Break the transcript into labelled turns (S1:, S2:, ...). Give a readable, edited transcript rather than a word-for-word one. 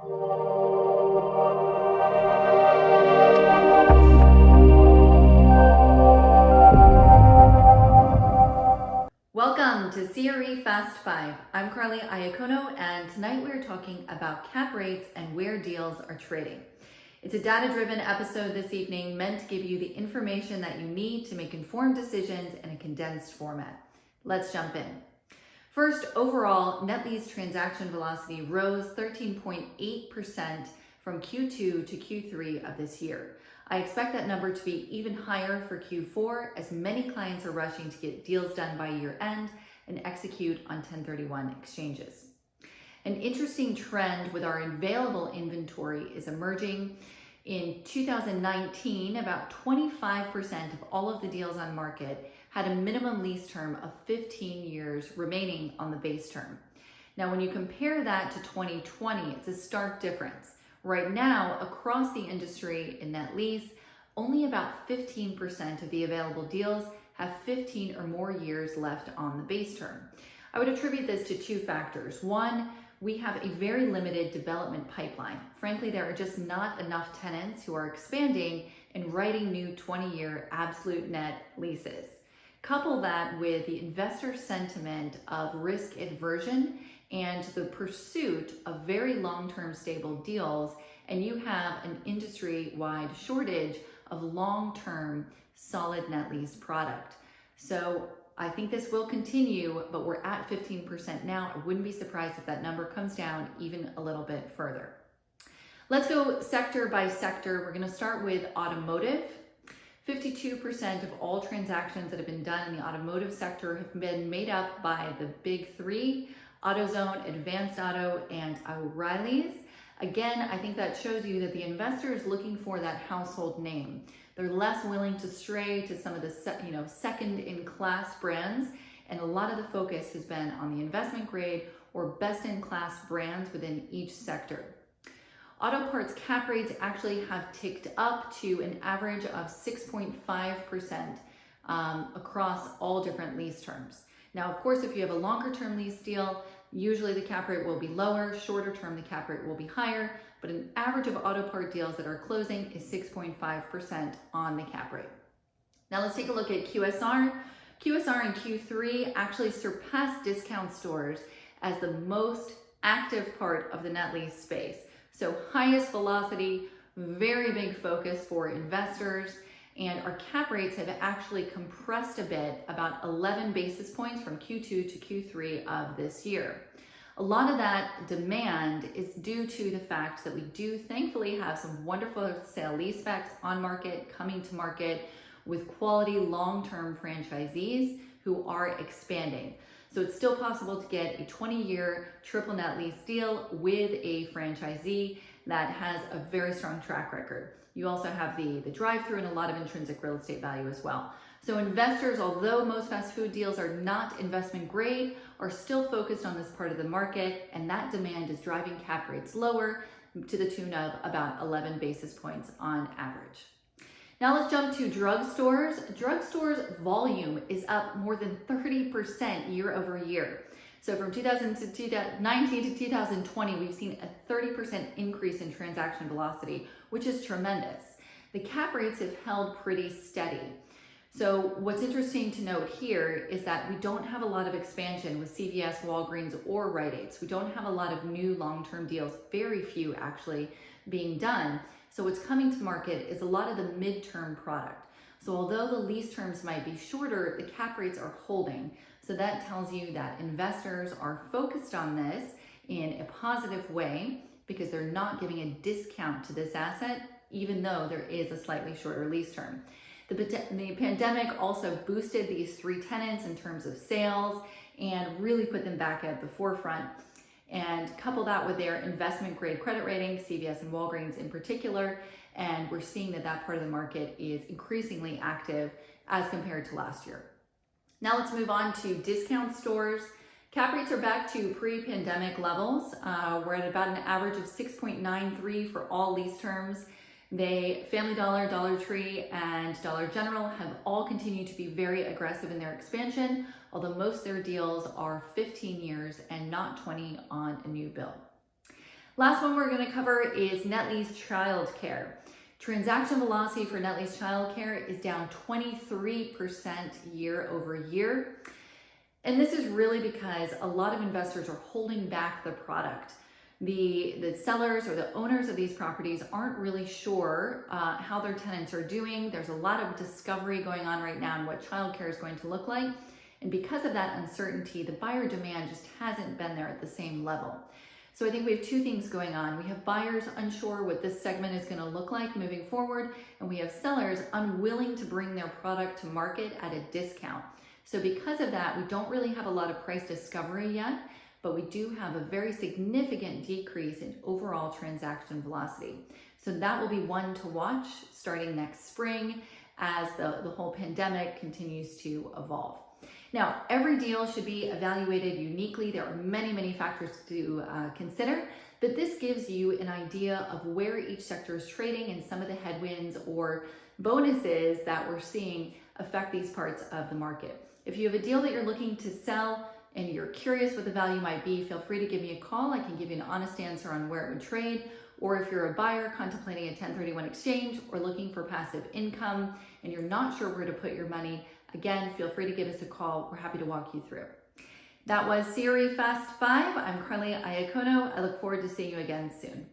S1: Welcome to CRE Fast 5. I'm Carly Iacono, and tonight we're talking about cap rates and where deals are trading. It's a data-driven episode this evening meant to give you the information that you need to make informed decisions in a condensed format. Let's jump in. First, overall, net lease transaction velocity rose 13.8% from Q2 to Q3 of this year. I expect that number to be even higher for Q4 as many clients are rushing to get deals done by year end and execute on 1031 exchanges. An interesting trend with our available inventory is emerging. In 2019, about 25% of all of the deals on market had a minimum lease term of 15 years remaining on the base term. Now, when you compare that to 2020, it's a stark difference. Right now, across the industry in net lease, only about 15% of the available deals have 15 or more years left on the base term. I would attribute this to two factors. One, we have a very limited development pipeline. Frankly, there are just not enough tenants who are expanding and writing new 20-year absolute net leases. Couple that with the investor sentiment of risk aversion and the pursuit of very long-term stable deals, and you have an industry-wide shortage of long-term solid net lease product. So I think this will continue, but we're at 15% now. I wouldn't be surprised if that number comes down even a little bit further. Let's go sector by sector. We're going to start with automotive. 52% of all transactions that have been done in the automotive sector have been made up by the big three: AutoZone, Advanced Auto, and O'Reilly's. Again, I think that shows you that the investor is looking for that household name. They're less willing to stray to some of the second-in-class brands, and a lot of the focus has been on the investment grade or best-in-class brands within each sector. Auto parts cap rates actually have ticked up to an average of 6.5% across all different lease terms. Now, of course, if you have a longer term lease deal, usually the cap rate will be lower. Shorter term, the cap rate will be higher, but an average of auto part deals that are closing is 6.5% on the cap rate. Now let's take a look at QSR. QSR in Q3 actually surpassed discount stores as the most active part of the net lease space. So highest velocity, very big focus for investors, and our cap rates have actually compressed a bit, about 11 basis points from Q2 to Q3 of this year. A lot of that demand is due to the fact that we do thankfully have some wonderful sale leasebacks on market, coming to market with quality long-term franchisees who are expanding. So it's still possible to get a 20-year triple net lease deal with a franchisee that has a very strong track record. You also have the drive-through and a lot of intrinsic real estate value as well. So investors, although most fast food deals are not investment grade, are still focused on this part of the market, and that demand is driving cap rates lower to the tune of about 11 basis points on average. Now let's jump to drugstores. Drugstores volume is up more than 30% year over year. So from 2019 to 2020, we've seen a 30% increase in transaction velocity, which is tremendous. The cap rates have held pretty steady. So what's interesting to note here is that we don't have a lot of expansion with CVS, Walgreens, or Rite Aids. We don't have a lot of new long-term deals, very few actually being done. So what's coming to market is a lot of the midterm product. So although the lease terms might be shorter, the cap rates are holding. So that tells you that investors are focused on this in a positive way because they're not giving a discount to this asset, even though there is a slightly shorter lease term. The pandemic also boosted these three tenants in terms of sales and really put them back at the forefront. And couple that with their investment grade credit rating, CVS and Walgreens in particular, and we're seeing that that part of the market is increasingly active as compared to last year. Now let's move on to discount stores. Cap rates are back to pre-pandemic levels. We're at about an average of 6.93 for all lease terms. Family Dollar, Dollar Tree, and Dollar General have all continued to be very aggressive in their expansion, although most of their deals are 15 years and not 20 on a new build. Last one we're going to cover is net lease childcare. Transaction velocity for net lease childcare is down 23% year over year. And this is really because a lot of investors are holding back the product. The sellers or the owners of these properties aren't really sure how their tenants are doing. There's a lot of discovery going on right now on what childcare is going to look like. And because of that uncertainty, the buyer demand just hasn't been there at the same level. So I think we have two things going on. We have buyers unsure what this segment is going to look like moving forward, and we have sellers unwilling to bring their product to market at a discount. So because of that, we don't really have a lot of price discovery yet, but we do have a very significant decrease in overall transaction velocity. So that will be one to watch starting next spring as the whole pandemic continues to evolve. Now, every deal should be evaluated uniquely. There are many, many factors to consider, but this gives you an idea of where each sector is trading and some of the headwinds or bonuses that we're seeing affect these parts of the market. If you have a deal that you're looking to sell and you're curious what the value might be, feel free to give me a call. I can give you an honest answer on where it would trade. Or if you're a buyer contemplating a 1031 exchange or looking for passive income and you're not sure where to put your money, again, feel free to give us a call. We're happy to walk you through. That was CRE Fast 5. I'm Carly Iacono. I look forward to seeing you again soon.